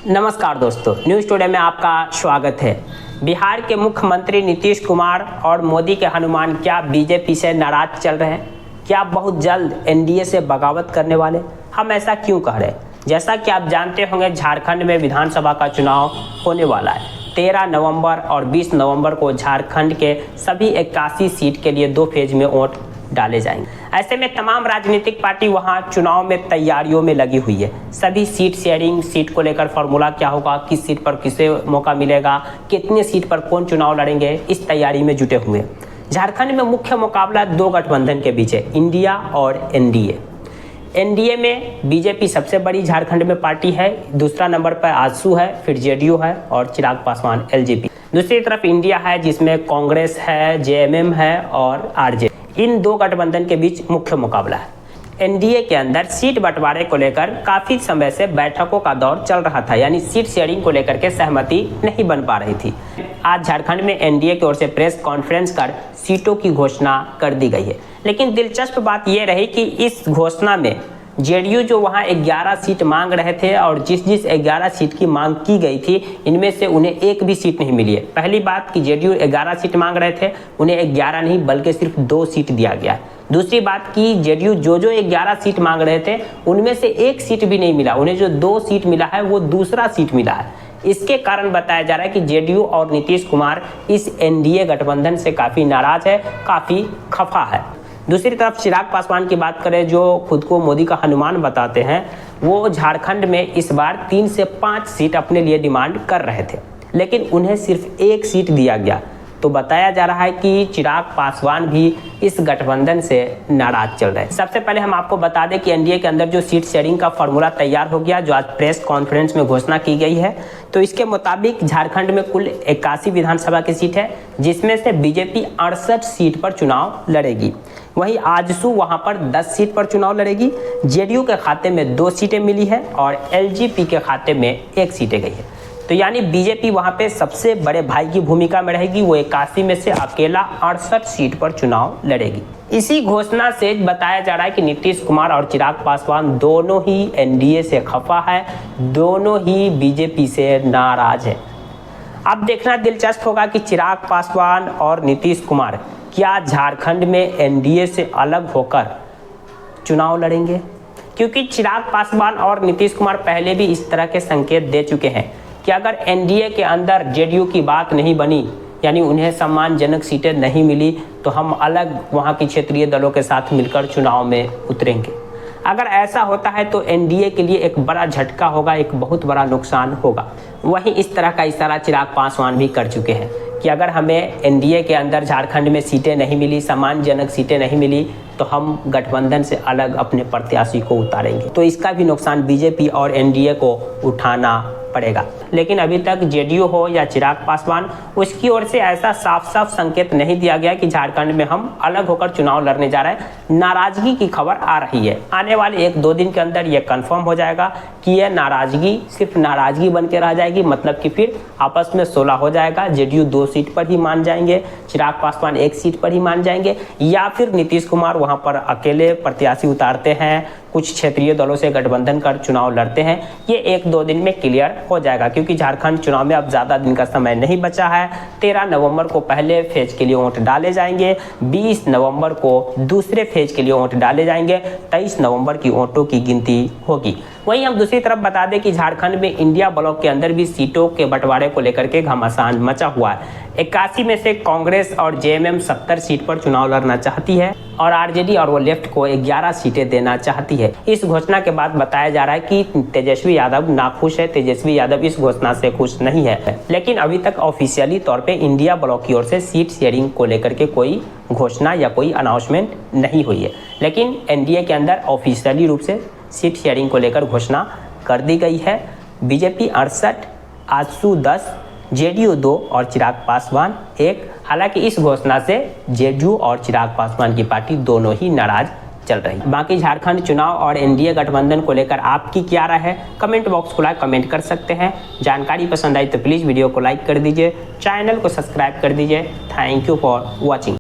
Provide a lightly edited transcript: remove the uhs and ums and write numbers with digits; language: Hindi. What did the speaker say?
नमस्कार दोस्तों, न्यूज़ टुडे में आपका स्वागत है। बिहार के मुख्यमंत्री नीतीश कुमार और मोदी के हनुमान क्या बीजेपी से नाराज चल रहे हैं? क्या बहुत जल्द एनडीए से बगावत करने वाले? हम ऐसा क्यों कह रहे हैं? जैसा कि आप जानते होंगे, झारखंड में विधानसभा का चुनाव होने वाला है। 13 नवंबर और 20 नवंबर को झारखंड के सभी 81 सीट के लिए 2 फेज में वोट डाले जाएंगे। ऐसे में तमाम राजनीतिक पार्टी वहां चुनाव में तैयारियों में लगी हुई है। सभी सीट शेयरिंग, सीट को लेकर फॉर्मूला क्या होगा, किस सीट पर किसे मौका मिलेगा, कितने सीट पर कौन चुनाव लड़ेंगे, इस तैयारी में जुटे हुए हैं। झारखंड में मुख्य मुकाबला 2 गठबंधन के बीच है, इंडिया और एनडीए। एनडीए में बीजेपी सबसे बड़ी झारखंड में पार्टी है, दूसरा नंबर पर आजसू है, फिर जेडीयू है और चिराग पासवान एलजेपी। दूसरी तरफ इंडिया है जिसमें कांग्रेस है, जेएमएम है और आरजेडी। इन 2 गठबंधन के बीच मुख्य मुकाबला है। एनडीए के अंदर सीट बंटवारे को लेकर काफी समय से बैठकों का दौर चल रहा था, यानी सीट शेयरिंग को लेकर के सहमति नहीं बन पा रही थी। आज झारखंड में एनडीए की ओर से प्रेस कॉन्फ्रेंस कर सीटों की घोषणा कर दी गई है। लेकिन दिलचस्प बात यह रही कि इस घोषणा में जेडीयू जो वहां 11 सीट मांग रहे थे और जिस 11 सीट की मांग की गई थी, इनमें से उन्हें एक भी सीट नहीं मिली है। पहली बात कि जेडीयू 11 सीट मांग रहे थे, उन्हें 11 नहीं बल्कि सिर्फ 2 सीट दिया गया है। दूसरी बात कि जेडीयू जो 11 सीट मांग रहे थे, उनमें से एक सीट भी नहीं मिला। उन्हें जो 2 सीट मिला है वो दूसरा सीट मिला है। इसके कारण बताया जा रहा है कि जेडीयू और नीतीश कुमार इस एनडीए गठबंधन से काफी नाराज है, काफी खफा है। दूसरी तरफ चिराग पासवान की बात करें, जो खुद को मोदी का हनुमान बताते हैं, वो झारखंड में इस बार 3 से 5 सीट अपने लिए डिमांड कर रहे थे, लेकिन उन्हें सिर्फ 1 सीट दिया गया। तो बताया जा रहा है कि चिराग पासवान भी इस गठबंधन से नाराज चल रहे हैं। सबसे पहले हम आपको बता दें कि एनडीए के अंदर जो सीट शेयरिंग का फॉर्मूला तैयार हो गया, जो आज प्रेस कॉन्फ्रेंस में घोषणा की गई है, तो इसके मुताबिक झारखंड में कुल 81 विधानसभा की सीट है, जिसमें से बीजेपी 68 सीट पर चुनाव लड़ेगी। वहीं आजसू वहां पर 10 सीट पर चुनाव लड़ेगी। जेडीयू के खाते में 2 सीटें मिली है और एलजेपी के खाते में 1 सीटें गई है। तो यानी बीजेपी वहां पे सबसे बड़े भाई की भूमिका में रहेगी। वो 81 में से अकेला 68 सीट पर चुनाव लड़ेगी। इसी घोषणा से बताया जा रहा है कि नीतीश कुमार और चिराग पासवान दोनों ही एनडीए से खफा है, दोनों ही बीजेपी से नाराज है। अब देखना दिलचस्प होगा कि चिराग पासवान और नीतीश कुमार क्या झारखंड में एनडीए से अलग होकर चुनाव लड़ेंगे, क्योंकि चिराग पासवान और नीतीश कुमार पहले भी इस तरह के संकेत दे चुके हैं कि अगर एनडीए के अंदर जेडीयू की बात नहीं बनी, यानी उन्हें सम्मानजनक सीटें नहीं मिली, तो हम अलग वहां की क्षेत्रीय दलों के साथ मिलकर चुनाव में उतरेंगे। अगर ऐसा होता है तो एनडीए के लिए एक बड़ा झटका होगा, एक बहुत बड़ा नुकसान होगा। वहीं इस तरह का इशारा चिराग पासवान भी कर चुके हैं कि अगर हमें एनडीए के अंदर झारखंड में सीटें नहीं मिली, सम्मानजनक सीटें नहीं मिली, तो हम गठबंधन से अलग अपने प्रत्याशी को उतारेंगे। तो इसका भी नुकसान बीजेपी और एनडीए को उठाना पड़ेगा। लेकिन अभी तक जेडीयू हो या चिराग पासवान, उसकी ओर से ऐसा साफ साफ संकेत नहीं दिया गया कि झारखंड में हम अलग होकर चुनाव लड़ने जा रहे हैं। नाराजगी की खबर आ रही है। आने वाले 1-2 दिन के अंदर यह कंफर्म हो जाएगा कि यह नाराजगी सिर्फ नाराजगी बन के रह जाएगी, मतलब कि फिर आपस में सुलह हो जाएगा। जेडीयू 2 सीट पर ही मान जाएंगे, चिराग पासवान 1 सीट पर ही मान जाएंगे, या फिर नीतीश कुमार वहां पर अकेले प्रत्याशी उतारते हैं, कुछ क्षेत्रीय दलों से गठबंधन कर चुनाव लड़ते हैं। ये 1-2 दिन में क्लियर हो जाएगा, क्योंकि झारखंड चुनाव में अब ज़्यादा दिन का समय नहीं बचा है। 13 नवंबर को पहले फेज के लिए वोट डाले जाएंगे, 20 नवंबर को दूसरे फेज के लिए वोट डाले जाएंगे, 23 नवंबर की वोटों की गिनती होगी। वहीं हम दूसरी तरफ बता दें कि झारखंड में इंडिया ब्लॉक के अंदर भी सीटों के बंटवारे को लेकर के घमासान मचा हुआ है। 81 में से कांग्रेस और जेएमएम 70 सीट पर चुनाव लड़ना चाहती है और आरजेडी और वो लेफ्ट को 11 सीटें देना चाहती है। इस घोषणा के बाद बताया जा रहा है कि तेजस्वी यादव नाखुश है, तेजस्वी यादव इस घोषणा से खुश नहीं है। लेकिन अभी तक ऑफिशियली तौर पे इंडिया ब्लॉक की ओर से सीट शेयरिंग को लेकर के कोई घोषणा या कोई अनाउंसमेंट नहीं हुई है। लेकिन एनडीए के अंदर ऑफिशियली रूप से सीट शेयरिंग को लेकर घोषणा कर दी गई है। बीजेपी 68, आजसू 10, जेडीयू 2 और चिराग पासवान 1। हालांकि इस घोषणा से जेडीयू और चिराग पासवान की पार्टी दोनों ही नाराज चल रही। बाकी झारखंड चुनाव और एनडीए गठबंधन को लेकर आपकी क्या राय है, कमेंट बॉक्स खुला, कमेंट कर सकते हैं। जानकारी पसंद आई तो प्लीज़ वीडियो को लाइक कर दीजिए, चैनल को सब्सक्राइब कर दीजिए। Thank you for watching.